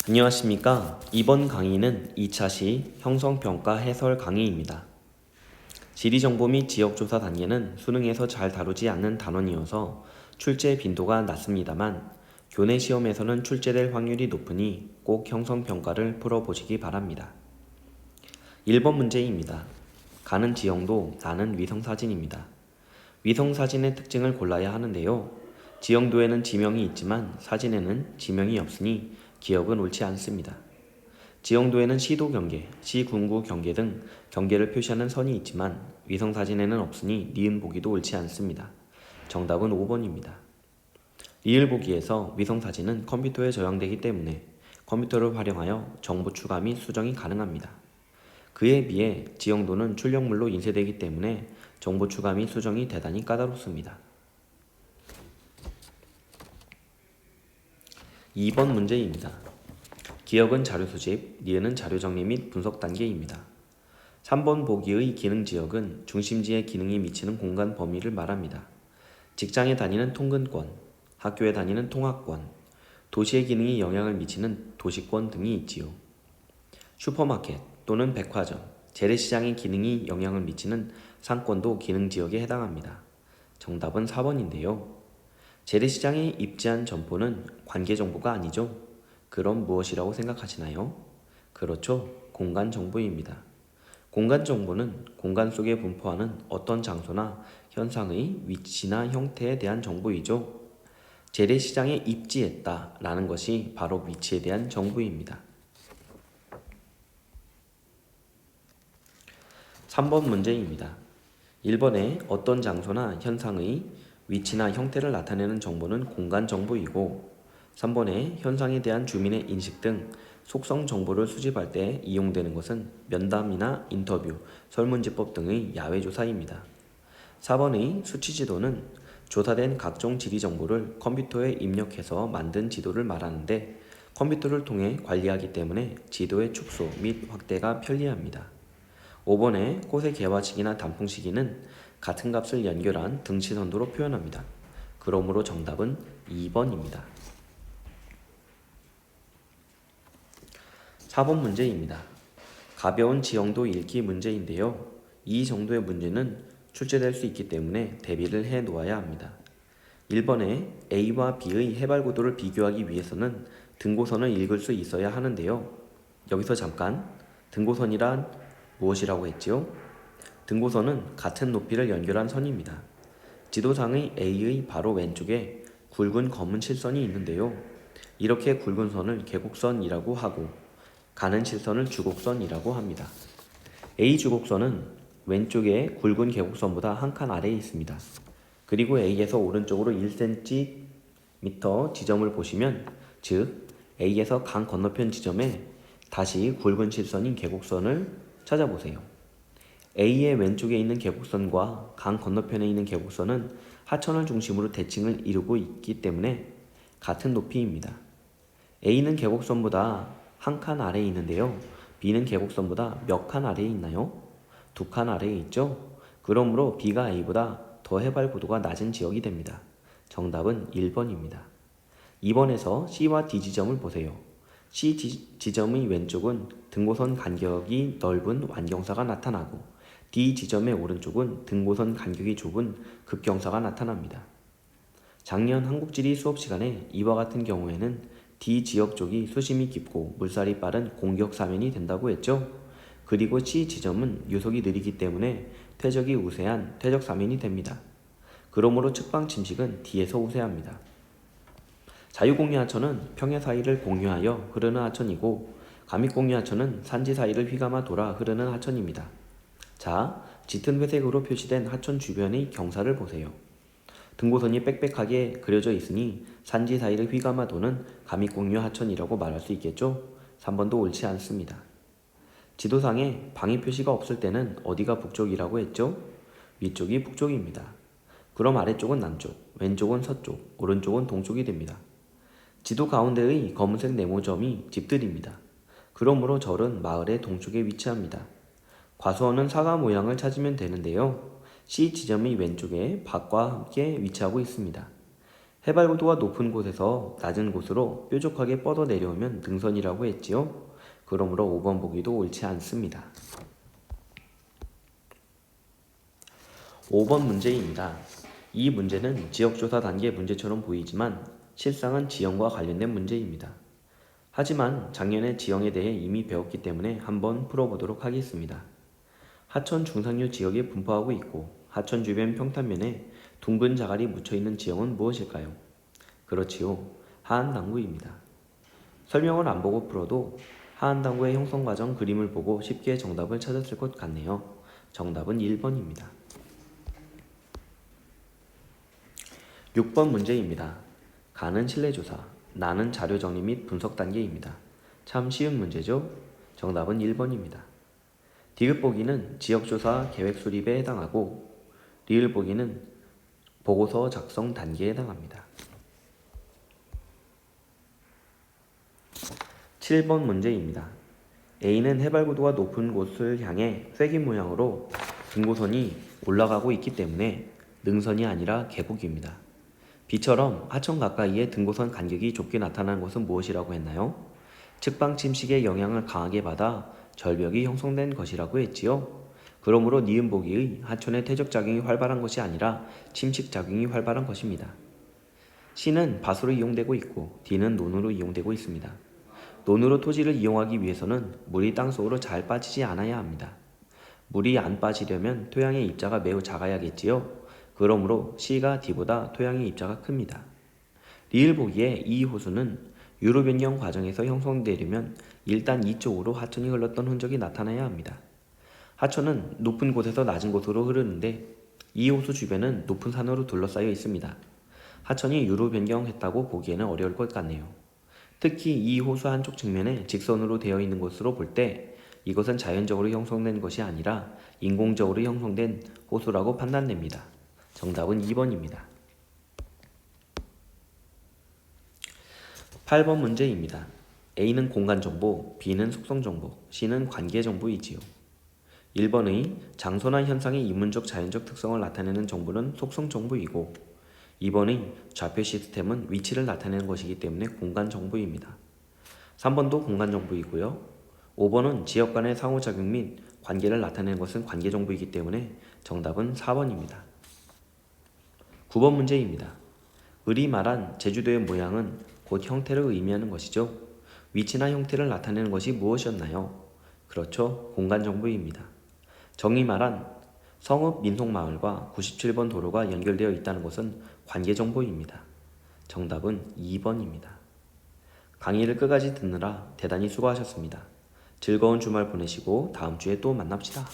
안녕하십니까. 이번 강의는 2차시 형성평가 해설 강의입니다. 지리정보 및 지역조사 단계는 수능에서 잘 다루지 않는 단원이어서 출제 빈도가 낮습니다만 교내 시험에서는 출제될 확률이 높으니 꼭 형성평가를 풀어보시기 바랍니다. 1번 문제입니다. 가는 지형도 나는 위성사진입니다. 위성사진의 특징을 골라야 하는데요. 지형도에는 지명이 있지만 사진에는 지명이 없으니 기억은 옳지 않습니다. 지형도에는 시도 경계, 시군구 경계 등 경계를 표시하는 선이 있지만 위성사진에는 없으니 니은 보기도 옳지 않습니다. 정답은 5번입니다. 리을 보기에서 위성사진은 컴퓨터에 저장되기 때문에 컴퓨터를 활용하여 정보 추가 및 수정이 가능합니다. 그에 비해 지형도는 출력물로 인쇄되기 때문에 정보 추가 및 수정이 대단히 까다롭습니다. 2번 문제입니다. 기억은 자료 수집, 니은은 자료 정리 및 분석 단계입니다. 3번 보기의 기능 지역은 중심지의 기능이 미치는 공간 범위를 말합니다. 직장에 다니는 통근권, 학교에 다니는 통학권, 도시의 기능이 영향을 미치는 도시권 등이 있지요. 슈퍼마켓 또는 백화점, 재래시장의 기능이 영향을 미치는 상권도 기능 지역에 해당합니다. 정답은 4번인데요. 재래시장에 입지한 점포는 관계정보가 아니죠. 그럼 무엇이라고 생각하시나요? 그렇죠. 공간정보입니다. 공간정보는 공간 속에 분포하는 어떤 장소나 현상의 위치나 형태에 대한 정보이죠. 재래시장에 입지했다 라는 것이 바로 위치에 대한 정보입니다. 3번 문제입니다. 1번에 어떤 장소나 현상의 위치나 형태를 나타내는 정보는 공간 정보이고 3번에 현상에 대한 주민의 인식 등 속성 정보를 수집할 때 이용되는 것은 면담이나 인터뷰, 설문지법 등의 야외 조사입니다. 4번의 수치지도는 조사된 각종 지리 정보를 컴퓨터에 입력해서 만든 지도를 말하는데 컴퓨터를 통해 관리하기 때문에 지도의 축소 및 확대가 편리합니다. 5번의 꽃의 개화 시기나 단풍 시기는 같은 값을 연결한 등치선도로 표현합니다. 그러므로 정답은 2번입니다. 4번 문제입니다. 가벼운 지형도 읽기 문제인데요. 이 정도의 문제는 출제될 수 있기 때문에 대비를 해 놓아야 합니다. 1번에 A와 B의 해발고도를 비교하기 위해서는 등고선을 읽을 수 있어야 하는데요. 여기서 잠깐 등고선이란 무엇이라고 했지요? 등고선은 같은 높이를 연결한 선입니다. 지도상의 A의 바로 왼쪽에 굵은 검은 실선이 있는데요. 이렇게 굵은 선을 계곡선이라고 하고 가는 실선을 주곡선이라고 합니다. A 주곡선은 왼쪽에 굵은 계곡선보다 한 칸 아래에 있습니다. 그리고 A에서 오른쪽으로 1cm 지점을 보시면 즉 A에서 강 건너편 지점에 다시 굵은 실선인 계곡선을 찾아보세요. A의 왼쪽에 있는 계곡선과 강 건너편에 있는 계곡선은 하천을 중심으로 대칭을 이루고 있기 때문에 같은 높이입니다. A는 계곡선보다 한 칸 아래에 있는데요. B는 계곡선보다 몇 칸 아래에 있나요? 2칸 아래에 있죠? 그러므로 B가 A보다 더 해발 고도가 낮은 지역이 됩니다. 정답은 1번입니다. 2번에서 C와 D 지점을 보세요. C 지점의 왼쪽은 등고선 간격이 넓은 완경사가 나타나고 D 지점의 오른쪽은 등고선 간격이 좁은 급경사가 나타납니다. 작년 한국지리 수업 시간에 이와 같은 경우에는 D 지역 쪽이 수심이 깊고 물살이 빠른 공격사면이 된다고 했죠. 그리고 C 지점은 유속이 느리기 때문에 퇴적이 우세한 퇴적사면이 됩니다. 그러므로 측방 침식은 D에서 우세합니다. 자유공유하천은 평야 사이를 공유하여 흐르는 하천이고 가믹공유하천은 산지 사이를 휘감아 돌아 흐르는 하천입니다. 자, 짙은 회색으로 표시된 하천 주변의 경사를 보세요. 등고선이 빽빽하게 그려져 있으니 산지 사이를 휘감아 도는 가믹공유 하천이라고 말할 수 있겠죠? 3번도 옳지 않습니다. 지도상에 방위 표시가 없을 때는 어디가 북쪽이라고 했죠? 위쪽이 북쪽입니다. 그럼 아래쪽은 남쪽, 왼쪽은 서쪽, 오른쪽은 동쪽이 됩니다. 지도 가운데의 검은색 네모점이 집들입니다. 그러므로 절은 마을의 동쪽에 위치합니다. 과수원은 사과 모양을 찾으면 되는데요. C 지점의 왼쪽에 밭과 함께 위치하고 있습니다. 해발고도가 높은 곳에서 낮은 곳으로 뾰족하게 뻗어 내려오면 능선이라고 했지요. 그러므로 5번 보기도 옳지 않습니다. 5번 문제입니다. 이 문제는 지역조사 단계 문제처럼 보이지만 실상은 지형과 관련된 문제입니다. 하지만 작년에 지형에 대해 이미 배웠기 때문에 한번 풀어보도록 하겠습니다. 하천 중상류 지역에 분포하고 있고 하천 주변 평탄면에 둥근 자갈이 묻혀있는 지형은 무엇일까요? 그렇지요. 하안당구입니다. 설명을 안 보고 풀어도 하안당구의 형성 과정 그림을 보고 쉽게 정답을 찾았을 것 같네요. 정답은 1번입니다. 6번 문제입니다. 가는 실내조사, 나는 자료 정리 및 분석 단계입니다. 참 쉬운 문제죠? 정답은 1번입니다. 디귿 보기는 지역조사 계획 수립에 해당하고 리을 보기는 보고서 작성 단계에 해당합니다. 7번 문제입니다. A는 해발고도가 높은 곳을 향해 쐐기 모양으로 등고선이 올라가고 있기 때문에 능선이 아니라 계곡입니다. B처럼 하천 가까이에 등고선 간격이 좁게 나타나는 것은 무엇이라고 했나요? 측방 침식의 영향을 강하게 받아 절벽이 형성된 것이라고 했지요. 그러므로 니은 보기의 하천의 퇴적작용이 활발한 것이 아니라 침식작용이 활발한 것입니다. C는 밭으로 이용되고 있고 D는 논으로 이용되고 있습니다. 논으로 토지를 이용하기 위해서는 물이 땅속으로 잘 빠지지 않아야 합니다. 물이 안 빠지려면 토양의 입자가 매우 작아야겠지요. 그러므로 C가 D보다 토양의 입자가 큽니다. 리을 보기에 이 호수는 유로 변경 과정에서 형성되려면 일단 이쪽으로 하천이 흘렀던 흔적이 나타나야 합니다. 하천은 높은 곳에서 낮은 곳으로 흐르는데 이 호수 주변은 높은 산으로 둘러싸여 있습니다. 하천이 유로 변경했다고 보기에는 어려울 것 같네요. 특히 이 호수 한쪽 측면에 직선으로 되어 있는 것으로 볼 때 이것은 자연적으로 형성된 것이 아니라 인공적으로 형성된 호수라고 판단됩니다. 정답은 2번입니다. 8번 문제입니다. A는 공간정보, B는 속성정보, C는 관계정보이지요. 1번의 장소나 현상의 이문적 자연적 특성을 나타내는 정보는 속성정보이고 2번의 좌표 시스템은 위치를 나타내는 것이기 때문에 공간정보입니다. 3번도 공간정보이고요. 5번은 지역 간의 상호작용 및 관계를 나타내는 것은 관계정보이기 때문에 정답은 4번입니다. 9번 문제입니다. 을이 말한 제주도의 모양은 곧 형태를 의미하는 것이죠. 위치나 형태를 나타내는 것이 무엇이었나요? 그렇죠. 공간정보입니다. 정이 말한 성읍 민속마을과 97번 도로가 연결되어 있다는 것은 관계정보입니다. 정답은 2번입니다. 강의를 끝까지 듣느라 대단히 수고하셨습니다. 즐거운 주말 보내시고 다음 주에 또 만납시다.